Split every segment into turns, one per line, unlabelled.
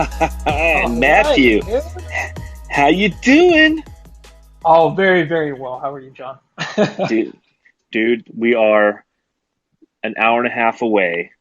And
All right,
Matthew,
dude.
how you doing?
Oh, very, very well. How are you, John?
Dude, dude, we are an hour and a half away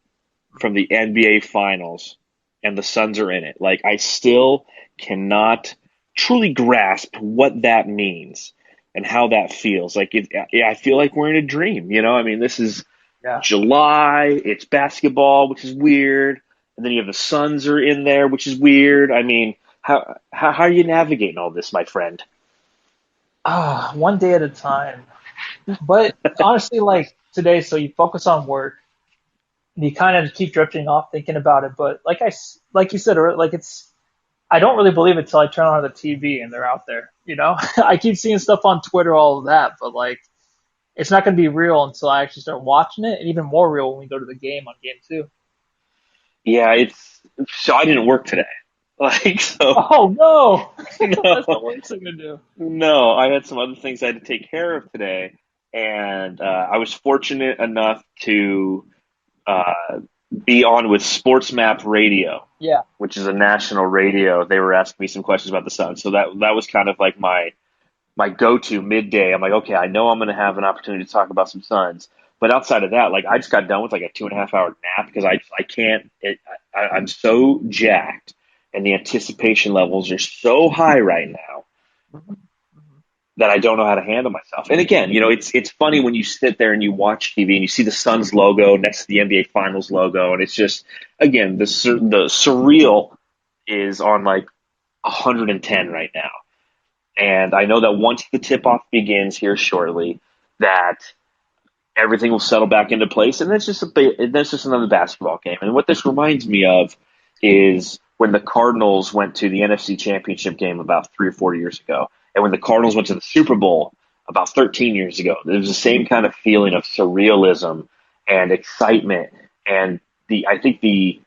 from the NBA Finals, and the Suns are in it. Like, I still cannot truly grasp what that means and how that feels. Yeah, I feel like we're in a dream. I mean, this is
Yeah.
July. It's basketball, which is weird, and then you have the Suns are in there, which is weird. I mean, how are you navigating all this, my friend?
One day at a time. But honestly, like today, so you focus on work and you kind of keep drifting off thinking about it. But like you said, like I don't really believe it till I turn on the TV and they're out there. I keep seeing stuff on Twitter, all of that, but like it's not going to be real until I actually start watching it, and even more real when we go to the game on game two.
Yeah, it's so I didn't work today. Like so,
Oh no, that's the
no,
worst thing to do.
no. I had some other things I had to take care of today, and I was fortunate enough to uh, be on with Sports Map Radio,
Yeah.
which is a national radio. They were asking me some questions about the Suns, so that was kind of like my go-to midday. I'm like, okay, I know I'm going to have an opportunity to talk about some Suns. But outside of that, like I just got done with like a 2.5 hour nap because I can't. I'm so jacked, and the anticipation levels are so high right now
Mhm. Mhm.
that I don't know how to handle myself. And again, it's funny when you sit there and you watch TV and you see the Suns logo next to the NBA Finals logo, and it's just again the surreal is on like 110 right now. And I know that once the tip off begins here shortly, that everything will settle back into place, and that's just another basketball game. And what this reminds me of is when the Cardinals went to the NFC Championship game about 3 or 4 years ago, and when the Cardinals went to the Super Bowl about 13 years ago. It was the same kind of feeling of surrealism and excitement, and I think the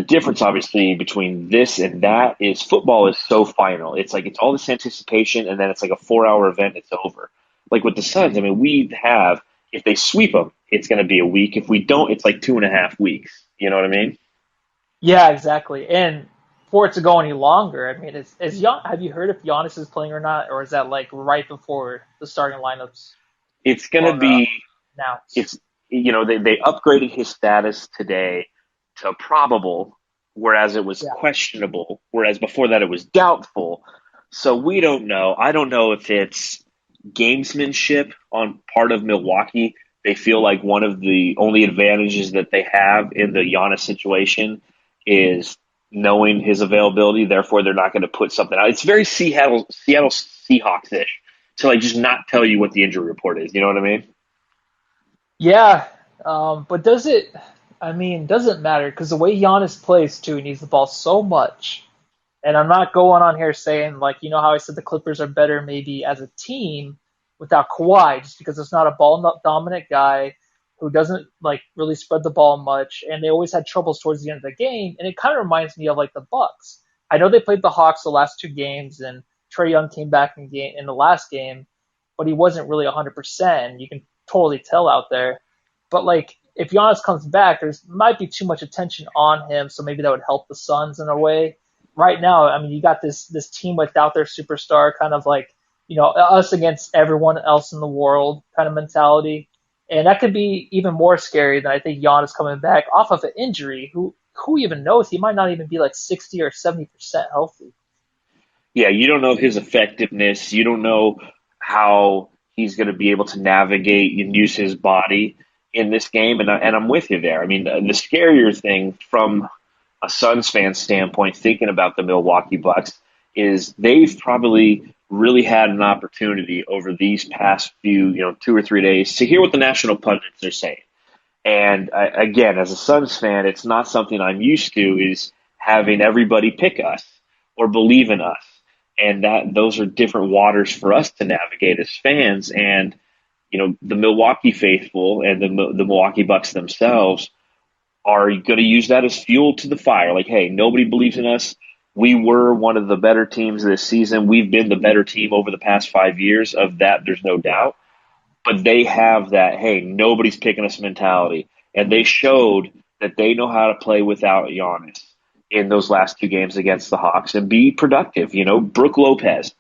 difference obviously between this and that is football is so final. It's like it's all this anticipation, and then it's like a 4 hour event. It's over. Like with the Suns, I mean, we have if they sweep them, it's going to be a week. If we don't, it's like 2.5 weeks. You know what I mean?
Yeah, exactly. And for it to go any longer, I mean, have you heard if Giannis is playing or not, or is that like right before the starting lineups
It's going to
are
be,
announced?
it's, they upgraded his status today to probable, whereas it was
Yeah.
questionable, whereas before that it was doubtful. So we don't know. I don't know if it's gamesmanship on part of Milwaukee. They feel like one of the only advantages that they have in the Giannis situation is knowing his availability. Therefore, they're not going to put something out. It's very Seattle Seahawks ish to like just not tell you what the injury report is. You know what I mean?
Yeah. But does it? I mean, doesn't matter because the way Giannis plays too, he needs the ball so much. And I'm not going on here saying like how I said the Clippers are better maybe as a team without Kawhi, just because it's not a ball dominant guy who doesn't like really spread the ball much, and they always had troubles towards the end of the game. And it kind of reminds me of like the Bucks. I know they played the Hawks the last two games, and Trey Young came back in the last game, but he wasn't really 100%. You can totally tell out there. But like if Giannis comes back, there's might be too much attention on him, so maybe that would help the Suns in a way. Right now, I mean, you got this team without their superstar, kind of like us against everyone else in the world kind of mentality, and that could be even more scary than I think Giannis coming back off of an injury. Who even knows? He might not even be like 60 or 70% healthy.
Yeah, you don't know his effectiveness. You don't know how he's going to be able to navigate and use his body in this game. And I'm with you there. I mean, the scarier thing from a Suns fan standpoint, thinking about the Milwaukee Bucks, is they've probably really had an opportunity over these past few, 2 or 3 days to hear what the national pundits are saying. And again, as a Suns fan, it's not something I'm used to is having everybody pick us or believe in us. And that those are different waters for us to navigate as fans. And, the Milwaukee faithful and the Milwaukee Bucks themselves are going to use that as fuel to the fire. Like, hey, nobody believes in us. We were one of the better teams this season. We've been the better team over the past 5 years. Of that, there's no
Yeah.
doubt. But they have that, hey, nobody's picking us mentality. And they showed that they know how to play without Giannis. in those last two games against the Hawks and be productive. You know, Brook Lopez,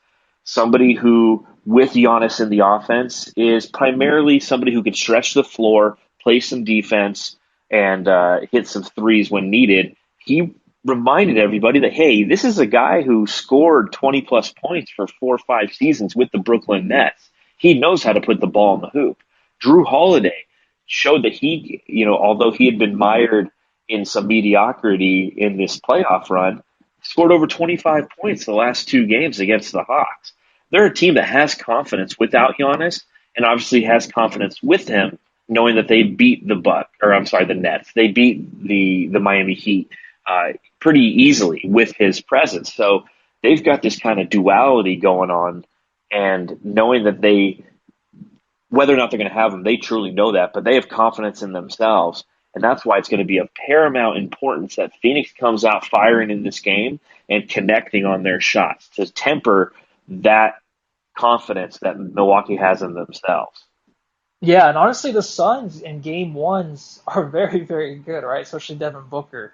somebody who, with Giannis in the offense, is primarily somebody who can stretch the floor, play some defense, and hit some threes when needed. He reminded everybody that, hey, this is a guy who scored 20 plus points for 4 or 5 seasons with the Brooklyn Nets. He knows how to put the ball in the hoop. Drew Holiday showed that he, although he had been mired in some mediocrity in this playoff run, scored over 25 points the last two games against the Hawks. They're a team that has confidence without Giannis, and obviously has confidence with him, knowing that they beat the Nets. They beat the Miami Heat pretty easily with his presence. So they've got this kind of duality going on, and knowing that whether or not they're going to have them, they truly know that, but they have confidence in themselves. And that's why it's going to be of paramount importance that Phoenix comes out firing in this game and connecting on their shots to temper that confidence that Milwaukee has in themselves.
Yeah, and honestly, the Suns in game ones are very, very good, right? Especially Devin Booker.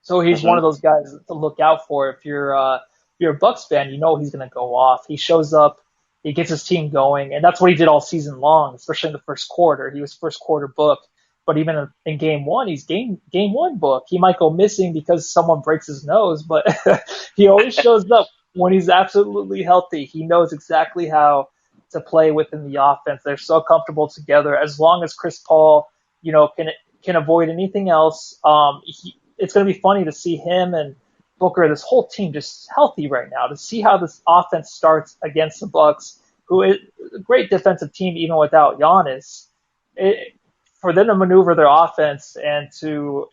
So he's one
Mm-hmm.
of those guys to look out for. If you're a Bucks fan, you know he's going to go off. He shows up, he gets his team going, and that's what he did all season long, especially in the first quarter. He was first quarter book, but even in game one, he's game one book. He might go missing because someone breaks his nose, but he always shows up when he's absolutely healthy. He knows exactly how to play within the offense. They're so comfortable together. As long as Chris Paul, can avoid anything else, it's going to be funny to see him and Booker, this whole team, just healthy right now. To see how this offense starts against the Bucks, who is a great defensive team even without Giannis. For them to maneuver their offense and to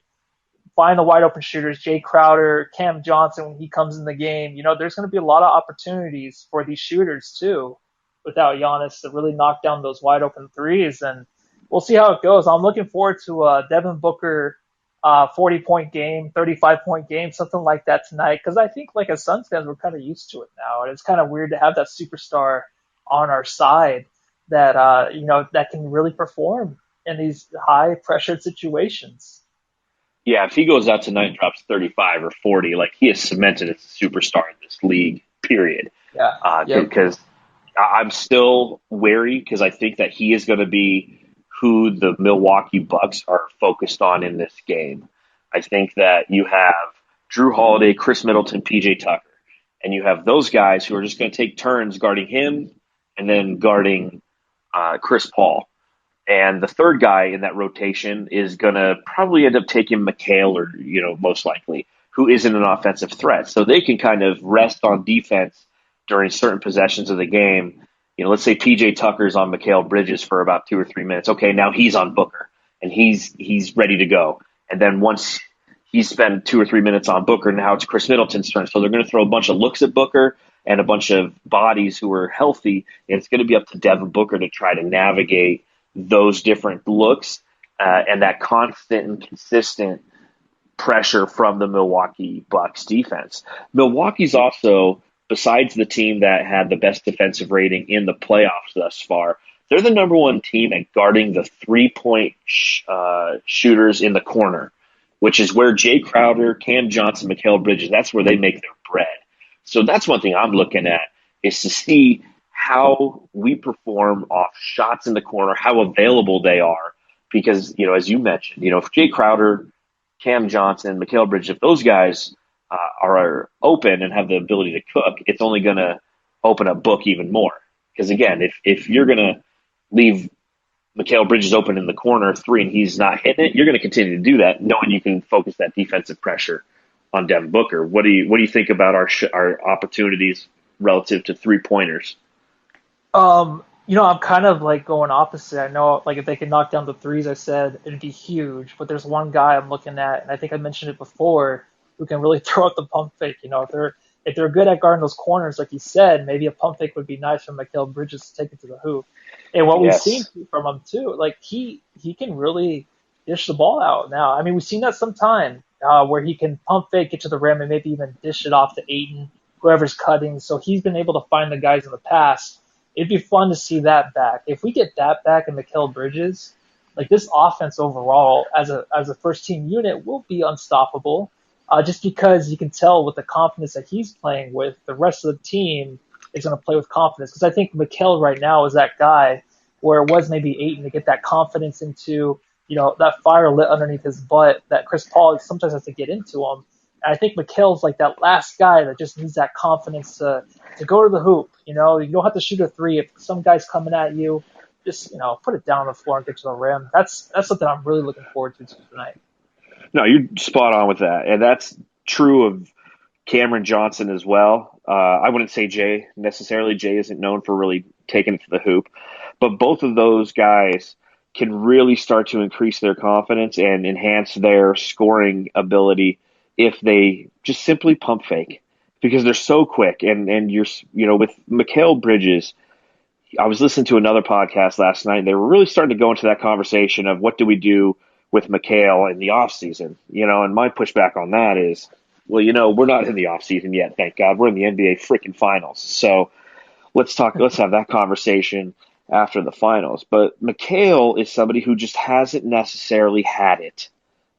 find the wide open shooters, Jay Crowder, Cam Johnson when he comes in the game, there's going to be a lot of opportunities for these shooters too, without Giannis to really knock down those wide open threes. And we'll see how it goes. I'm looking forward to Devin Booker 40-point game, 35-point game, something like that tonight. Because I think, like as Suns fans, we're kind of used to it now, and it's kind of weird to have that superstar on our side that that can really perform in these high pressured situations.
Yeah, if he goes out tonight and drops 35 or 40, like he is cemented as a superstar in this league, period.
Yeah. Yep.
Because I'm still wary because I think that he is going to be who the Milwaukee Bucks are focused on in this game. I think that you have Drew Holiday, Chris Middleton, PJ Tucker, and you have those guys who are just going to take turns guarding him and then guarding Chris Paul. And the third guy in that rotation is going to probably end up taking McHale or, most likely, who isn't an offensive threat. So they can kind of rest on defense during certain possessions of the game. Let's say PJ Tucker's on McHale Bridges for about 2 or 3 minutes. Okay, now he's on Booker and he's ready to go. And then once he's spent 2 or 3 minutes on Booker, now it's Chris Middleton's turn. So they're going to throw a bunch of looks at Booker and a bunch of bodies who are healthy. And it's going to be up to Devin Booker to try to navigate those different looks and that constant and consistent pressure from the Milwaukee Bucks defense. Milwaukee's also, besides the team that had the best defensive rating in the playoffs thus far, they're the number one team at guarding the 3-point shooters in the corner, which is where Jay Crowder, Cam Johnson, Mikal Bridges, that's where they make their bread. So that's one thing I'm looking at is to see how we perform off shots in the corner, how available they are. Because, as you mentioned, if Jay Crowder, Cam Johnson, Mikal Bridges, if those guys are open and have the ability to cook, it's only going to open up Book even more. Because, again, if you're going to leave Mikal Bridges open in the corner three and he's not hitting it, you're going to continue to do that, knowing you can focus that defensive pressure on Devin Booker. What do you think about our opportunities relative to 3-pointers?
I'm kind of like going opposite. I know, like, if they can knock down the threes, I said it'd be huge. But there's one guy I'm looking at, and I think I mentioned it before, who can really throw out the pump fake. If they're good at guarding those corners, like you said, maybe a pump fake would be nice for Mikal Bridges to take it to the hoop. And what we've seen
Yes.
from him too, like he can really dish the ball out now. I mean, we've seen that sometime where he can pump fake, get to the rim, and maybe even dish it off to Aiton, whoever's cutting. So he's been able to find the guys in the past. It'd be fun to see that back. If we get that back in Mikal Bridges, like this offense overall as a first team unit will be unstoppable. just because you can tell with the confidence that he's playing with, the rest of the team is going to play with confidence. Because I think Mikhail right now is that guy where it was maybe Aiton to get that confidence into, that fire lit underneath his butt that Chris Paul sometimes has to get into him. And I think Mikhail's like that last guy that just needs that confidence to go to the hoop. You don't have to shoot a three if some guy's coming at you. Just put it down on the floor and get to the rim. That's something I'm really looking forward to tonight.
No, you're spot on with that, and that's true of Cameron Johnson as well. I wouldn't say Jay necessarily. Jay isn't known for really taking it to the hoop, but both of those guys can really start to increase their confidence and enhance their scoring ability if they just simply pump fake because they're so quick. And with Mikal Bridges, I was listening to another podcast last night, and they were really starting to go into that conversation of what do we do with Mikal in the off season. And my pushback on that is, well, we're not in the off season yet, thank God. We're in the NBA freaking finals. So let's have that conversation after the finals. But Mikal is somebody who just hasn't necessarily had it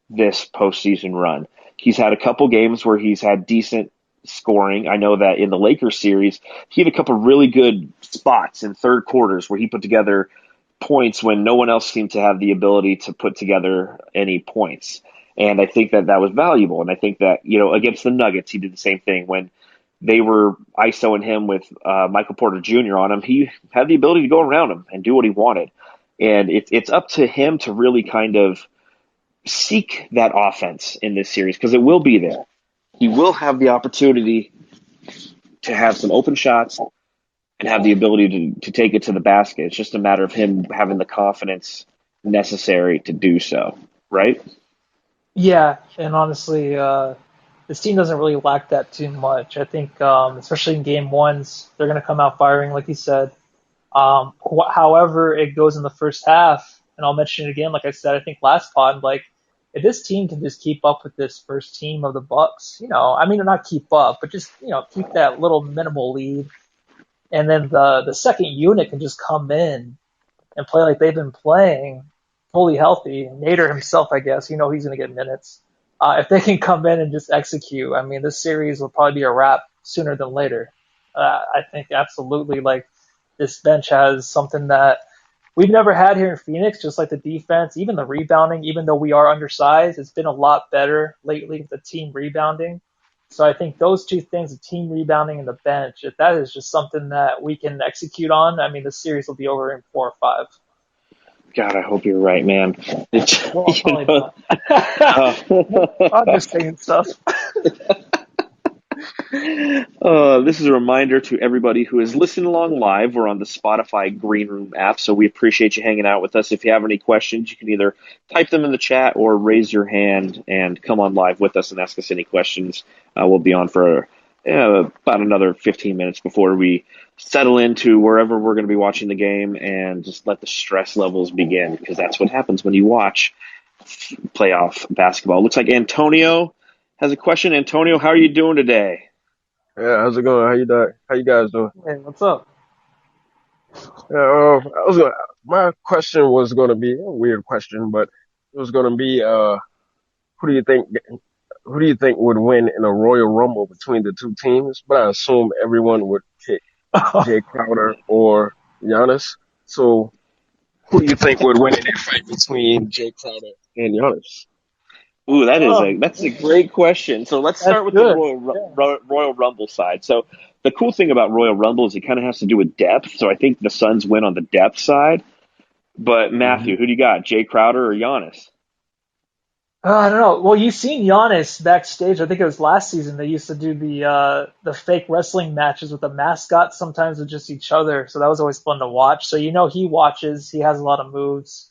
this postseason run. He's had a couple games where he's had decent scoring. I know that in the Lakers series, he had a couple really good spots in third quarters where he put together points when no one else seemed to have the ability to put together any points. And I think that that was valuable. And I think that, against the Nuggets, he did the same thing when they were ISOing him with Michael Porter Jr. on him. He had the ability to go around him and do what he wanted. And it's up to him to really kind of seek that offense in this series because it will be there. He will have the opportunity to have some open shots and have the ability to take it to the basket. It's just a matter of him having the confidence necessary to do so, right?
Yeah, and honestly, this team doesn't really lack that too much. I think, especially in game ones, they're going to come out firing, like you said. However, it goes in the first half, and I'll mention it again, like I said, I think last pod, like if this team can just keep up with this first team of the Bucks, I mean, not keep up, but just keep that little minimal lead, and then the second unit can just come in and play like they've been playing, fully healthy. Nader himself, I guess, he's going to get minutes. If they can come in and just execute, I mean, this series will probably be a wrap sooner than later. I think absolutely, like this bench has something that we've never had here in Phoenix, just like the defense, even the rebounding, even though we are undersized, it's been a lot better lately with the team rebounding. So I think those two things, the team rebounding and the bench, if that is just something that we can execute on, I mean, the series will be over in 4 or 5.
God, I hope you're right, man.
Well, probably not. I'm
uh,
just saying stuff.
this is a reminder to everybody who is listening along live. We're on the Spotify Greenroom app, so we appreciate you hanging out with us. If you have any questions, you can either type them in the chat or raise your hand and come on live with us and ask us any questions. We'll be on for about another 15 minutes before we settle into wherever we're going to be watching the game and just let the stress levels begin because that's what happens when you watch playoff basketball. Looks like Antonio has a question. Antonio, how are you doing today?
Yeah, how's it going? How you doing? How you guys doing?
Hey, what's up?
Yeah, my question was gonna be a weird question, but it was gonna be, who do you think, who do you think would win in a Royal Rumble between the two teams? But I assume everyone would pick Jay Crowder or Giannis. So who do you think would win in a fight between Jay Crowder and Giannis?
Ooh,
Oh,
that's a great question. So let's
that's
start with the
good. Yeah.
Royal Rumble side. So the cool thing about Royal Rumble is it kind of has to do with depth. So I think the Suns win on the depth side. But
Hmm.
Matthew, who do you got? Jay Crowder or Giannis?
I don't know. Well, you've seen Giannis backstage. I think it was last season. They used to do the fake wrestling matches with the mascots, sometimes with just each other. So that was always fun to watch. So he watches. He has a lot of moves.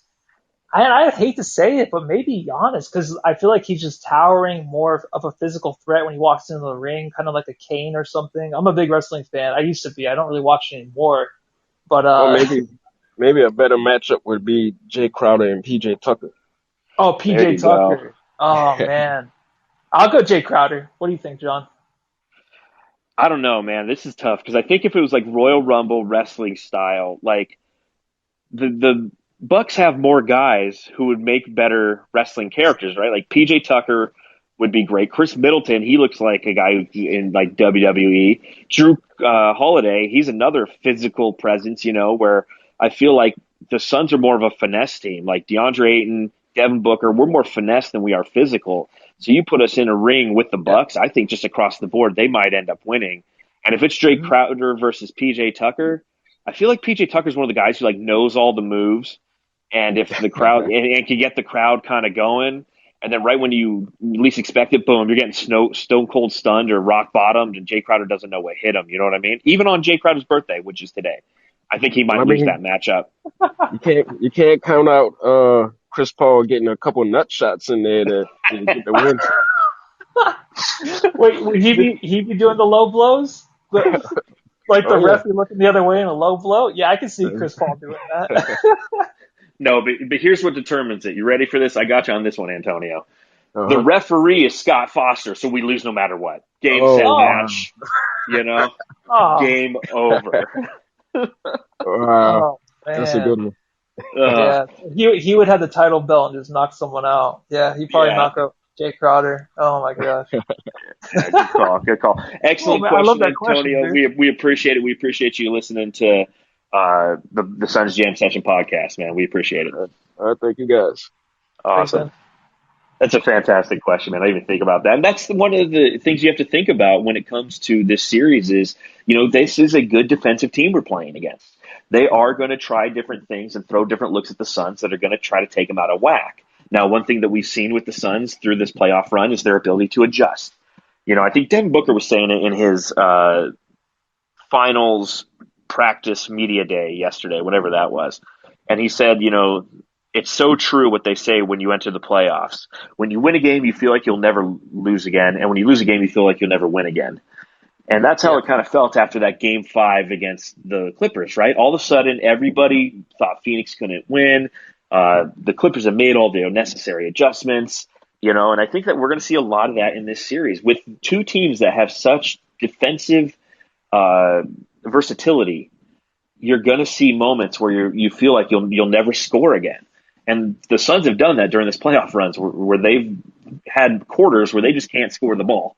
I hate to say it, but maybe Giannis, because I feel like he's just towering more of a physical threat when he walks into the ring, kind of like a Kane or something. I'm a big wrestling fan. I used to be. I don't really watch it anymore. But
Or maybe a better matchup would be Jay Crowder and PJ Tucker.
oh,
There
PJ
you go.
Tucker. Oh man, I'll go Jay Crowder. What do you think, John?
I don't know, man. This is tough because I think if it was like Royal Rumble wrestling style, like the Bucks have more guys who would make better wrestling characters, right? Like PJ Tucker would be great. Chris Middleton, he looks like a guy in like WWE. Drew Holiday, he's another physical presence, where I feel like the Suns are more of a finesse team. Like DeAndre Ayton, Devin Booker, we're more finesse than we are physical. So you put us in a ring with the
Yeah.
Bucks, I think just across the board, they might end up winning. And if it's Jay
Mhm.
Crowder versus PJ Tucker, I feel like PJ Tucker's one of the guys who like knows all the moves, and if the crowd and can get the crowd kind of going, and then right when you least expect it, boom, you're getting stone cold stunned or rock bottomed, and Jay Crowder doesn't know what hit him. You know what I mean? Even on Jay Crowder's birthday, which is today, I think he
I
might lose that
mean,
matchup.
you can't count out Chris Paul getting a couple nut shots in there to get the win.
Wait, would he be doing the low blows? Like
Oh
the
yeah.
ref be looking the other way in a low blow? Yeah, I can see Chris Paul doing that.
No, but here's what determines it. You ready for this? I got you on this one, Antonio. The
Uh-huh.
referee is Scott Foster, so we lose no matter what. Game,
Oh
set,
Oh,
wow.
match. You know,
oh,
game over.
Wow.
oh
That's a
man.
good one.
uh,
Yeah, he would have the title belt and just knock someone out. Yeah, he'd probably
yeah,
knock out Jay Crowder. Oh my gosh.
yeah. Good call. Good call.
Oh
Excellent
man, I love
question,
that question,
Antonio.
dude.
We appreciate it. We appreciate you listening to the Suns Jam Session podcast, man. We appreciate it.
I thank you guys.
Thanks,
Awesome.
man.
That's a fantastic question, man. I didn't even think about that. And that's one of the things you have to think about when it comes to this series is, this is a good defensive team we're playing against. They are going to try different things and throw different looks at the Suns that are going to try to take them out of whack. Now, one thing that we've seen with the Suns through this playoff run is their ability to adjust. I think Devin Booker was saying it in his finals practice media day yesterday, whatever that was. And he said, it's so true what they say when you enter the playoffs. When you win a game, you feel like you'll never lose again. And when you lose a game, you feel like you'll never win again. And that's how
Yeah.
it kind of felt after that game 5 against the Clippers, right? All of a sudden, everybody thought Phoenix couldn't win. The Clippers have made all the necessary adjustments, and I think that we're going to see a lot of that in this series with two teams that have such defensive uh, versatility. You're going to see moments where you feel like you'll never score again. And the Suns have done that during this playoff runs where they've had quarters where they just can't score the ball.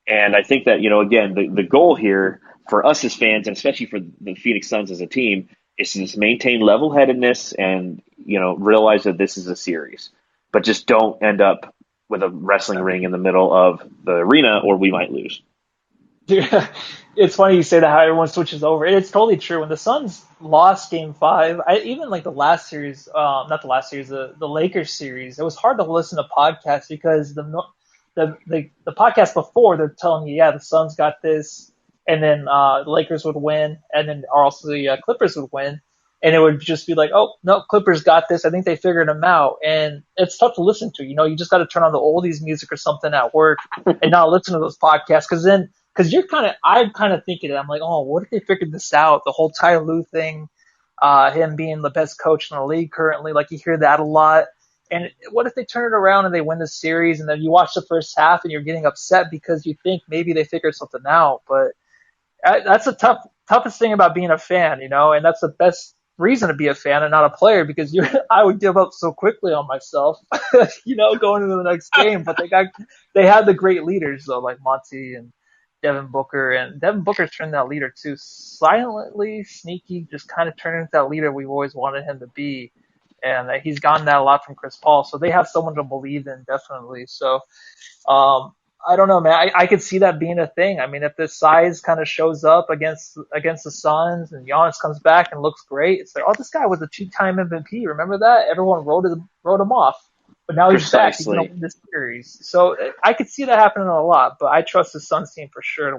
And I think that, again, the goal here for us as fans, and especially for the Phoenix Suns as a team, is to just maintain level headedness and, realize that this is a series. But just don't end up with a wrestling ring in the middle of the arena or we might lose.
Dude, it's funny you say that how everyone switches over. It's totally true. When the Suns lost Game 5, even like the last series, not the last series, the Lakers series, it was hard to listen to podcasts because the podcast before they're telling you, yeah, the Suns got this, and then the Lakers would win, and then also the Clippers would win, and it would just be like, oh no, Clippers got this. I think they figured them out, and it's tough to listen to. You just got to turn on the oldies music or something at work and not listen to those podcasts because I'm kind of thinking it. I'm like, oh, what if they figured this out? The whole Ty Lue thing, him being the best coach in the league currently, like you hear that a lot. And what if they turn it around and they win the series, and then you watch the first half and you're getting upset because you think maybe they figured something out? But that's the toughest thing about being a fan, and that's the best reason to be a fan and not a player because I would give up so quickly on myself, going into the next game. But they had the great leaders though, like Monty and Devin Booker, and Devin Booker turned that leader too, silently, sneaky, just kind of turning into that leader we've always wanted him to be. And he's gotten that a lot from Chris Paul, so they have someone to believe in, definitely. So, I don't know, man. I could see that being a thing. I mean, if the size kind of shows up against the Suns and Giannis comes back and looks great, it's like, oh, this guy was a two-time MVP. Remember that? Everyone wrote him off, but now he's back. He's gonna
Precisely.
win this series. So I could see that happening a lot. But I trust the Suns team for sure to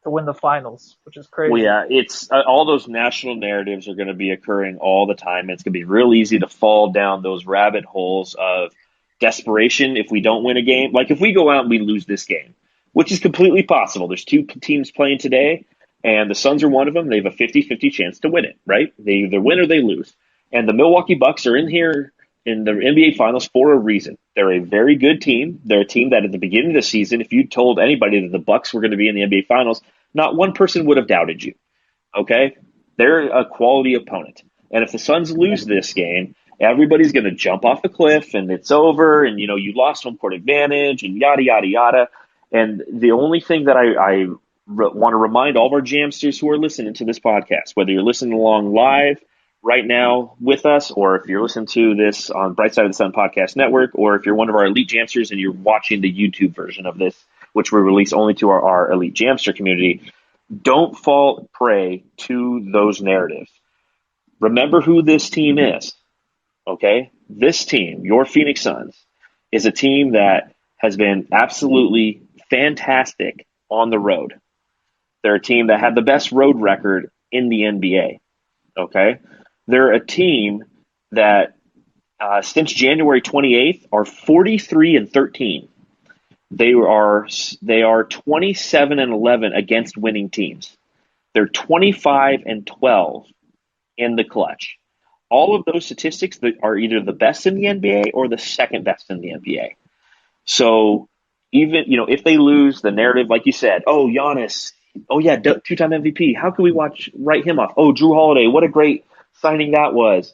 win the finals, which is
Well,
crazy.
yeah, it's all those national narratives are going to be occurring all the time. It's going to be real easy to fall down those rabbit holes of desperation if we don't win a game. Like if we go out and we lose this game, which is completely possible. There's two teams playing today, and the Suns are one of them. They have a 50-50 chance to win it, right? They either win or they lose. And the Milwaukee Bucks are in here in the NBA Finals for a reason. They're a very good team. They're a team that at the beginning of the season, if you told anybody that the Bucks were going to be in the NBA Finals, not one person would have doubted you. Okay? They're a quality opponent. And if the Suns lose this game everybody's going to jump off the cliff and it's over, and you lost home court advantage and yada yada yada. And the only thing that I want to remind all of our Jamsters who are listening to this podcast, whether you're listening along live right now with us, or if you're listening to this on Bright Side of the Sun Podcast Network, or if you're one of our elite Jamsters and you're watching the YouTube version of this, which we release only to our elite Jamster community, don't fall prey to those narratives. Remember who this team is, okay? This team, your Phoenix Suns, is a team that has been absolutely fantastic on the road. They're a team that had the best road record in the NBA, okay? They're a team that since January 28th are 43-13. They are 27-11 against winning teams. They're 25-12 in the clutch. All of those statistics that are either the best in the NBA or the second best in the NBA. So even, if they lose, the narrative, like you said, oh, Giannis, oh yeah, two-time MVP. How can we write him off? Oh, Drew Holiday, what a great signing that was.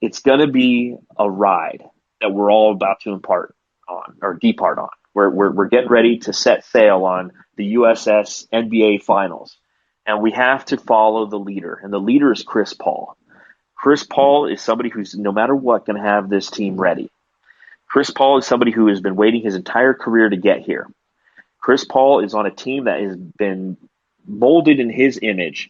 It's going to be a ride that we're all about to depart on. We're getting ready to set sail on the USS NBA Finals. And we have to follow the leader. And the leader is Chris Paul. Chris Paul is somebody who's, no matter what, going to have this team ready. Chris Paul is somebody who has been waiting his entire career to get here. Chris Paul is on a team that has been molded in his image,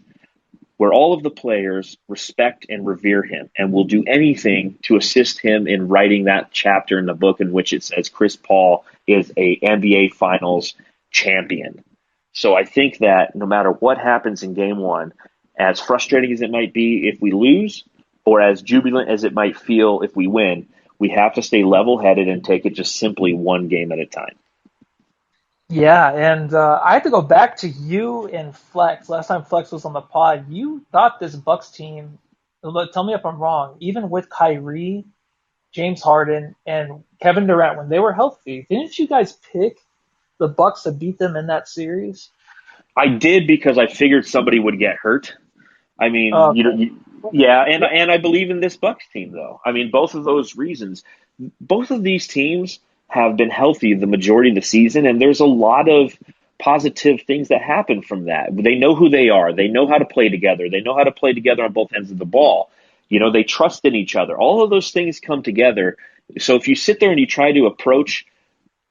where all of the players respect and revere him and will do anything to assist him in writing that chapter in the book in which it says Chris Paul is a NBA Finals champion. So I think that no matter what happens in game one, as frustrating as it might be if we lose, or as jubilant as it might feel if we win, we have to stay level-headed and take it just simply one game at a time.
Yeah, and I have to go back to you and Flex. Last time Flex was on the pod, you thought this Bucks team, tell me if I'm wrong, even with Kyrie, James Harden, and Kevin Durant, when they were healthy, didn't you guys pick the Bucks to beat them in that series?
I did, because I figured somebody would get hurt. I mean,
Okay.
yeah, and I believe in this Bucks team, though. I mean, both of those reasons. Both of these teams have been healthy the majority of the season, and there's a lot of positive things that happen from that. They know who they are. They know how to play together. They know how to play together on both ends of the ball. They trust in each other. All of those things come together. So if you sit there and you try to approach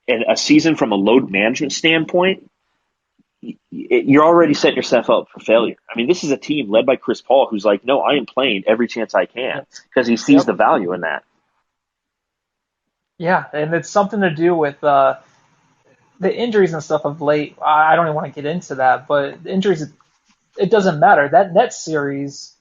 a season from a load management standpoint, you're already setting yourself up for failure. I mean, this is a team led by Chris Paul who's like, no, I am playing every chance I can, because he sees the value in that.
Yeah, and it's something to do with the injuries and stuff of late. I don't even want to get into that, but the injuries, it doesn't matter. That Nets series,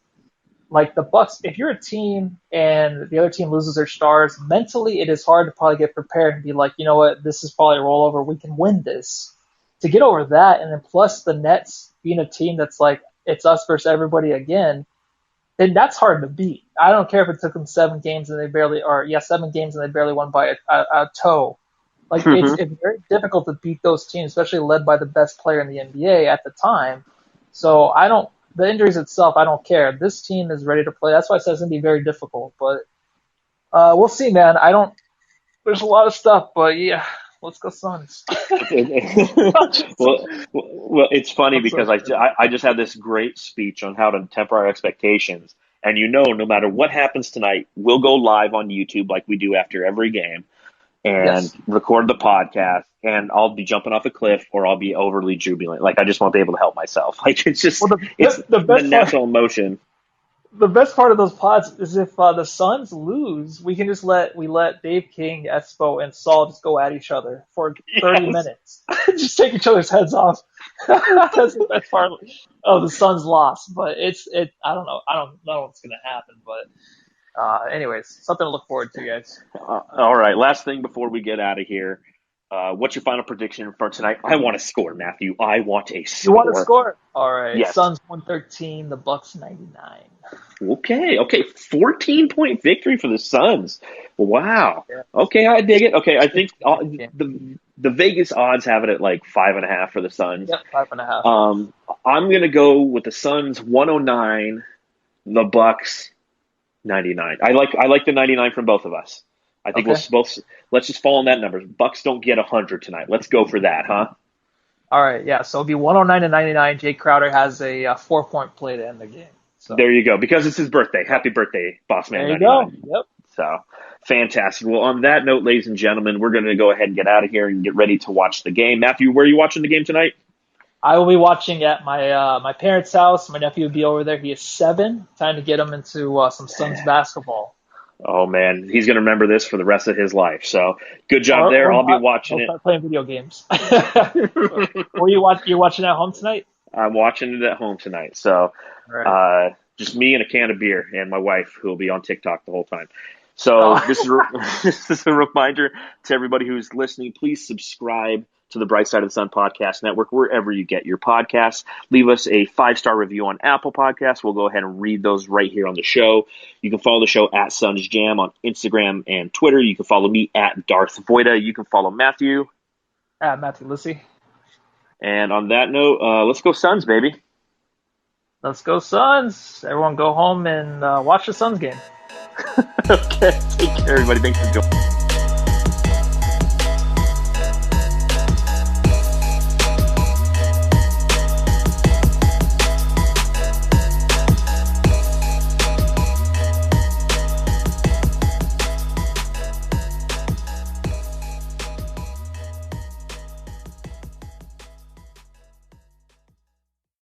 like the Bucks, if you're a team and the other team loses their stars, mentally it is hard to probably get prepared and be like, you know what, this is probably a rollover. We can win this. To get over that, and then plus the Nets being a team that's like, it's us versus everybody again, then that's hard to beat. I don't care if it took them 7 games and they barely, 7 games and they barely won by a toe. Like, it's very difficult to beat those teams, especially led by the best player in the NBA at the time. So the injuries itself, I don't care. This team is ready to play. That's why I said it's going to be very difficult. But we'll see, man. There's a lot of stuff, but yeah, let's go Suns.
well, it's funny because I just had this great speech on how to temper our expectations. And no matter what happens tonight, we'll go live on YouTube like we do after every game and record the podcast, and I'll be jumping off a cliff or I'll be overly jubilant. Like, I just won't be able to help myself. Like, it's just, it's the natural emotion.
The best part of those pods is if the Suns lose, we can just let Dave King, Espo, and Saul just go at each other for 30 minutes. Just take each other's heads off. That's the best part of the Suns loss. But I don't know. I don't know what's going to happen. But anyways, something to look forward to, guys.
All right. Last thing before we get out of here. What's your final prediction for tonight? I want a score, Matthew. I want a score.
You want a score? All right.
Yes.
Suns 113, the Bucks 99.
Okay. 14-point victory for the Suns. Wow. Yeah. Okay, I dig it. Okay, I think the Vegas odds have it at like 5.5 for the Suns.
Yep, 5.5.
I'm gonna go with the Suns 109, the Bucks 99. I like the 99 from both of us. I think we'll
Okay.
both let's just fall on that number. Bucks don't get 100 tonight. Let's go for that, huh?
All right. Yeah. So it'll be 109 to 99. Jake Crowder has a 4-point play to end the game. So
There you go. Because it's his birthday. Happy birthday, Boss Man
there you go.
99.
Yep.
So fantastic. Well, on that note, ladies and gentlemen, we're going to go ahead and get out of here and get ready to watch the game. Matthew, where are you watching the game tonight?
I will be watching at my parents' house. My nephew will be over there. He is 7. Time to get him into some Suns basketball.
Oh man, he's going to remember this for the rest of his life. So good job there.
Or
I'll be
not.
watching
He'll
it.
start playing video games. Or you're watching at home tonight?
I'm watching it at home tonight. So
All right.
just me and a can of beer and my wife who will be on TikTok the whole time. So
Oh,
this is a reminder to everybody who's listening. Please subscribe to the Bright Side of the Sun Podcast Network wherever you get your podcasts. Leave us a 5-star review on Apple Podcasts. We'll go ahead and read those right here on the show. You can follow the show at Suns Jam on Instagram and Twitter. You can follow me at Darth Voida. You can follow Matthew.
Matthew Lissy.
And on that note, let's go Suns, baby.
Let's go Suns. Everyone go home and watch the Suns game.
Okay, take care, everybody. Thanks for joining.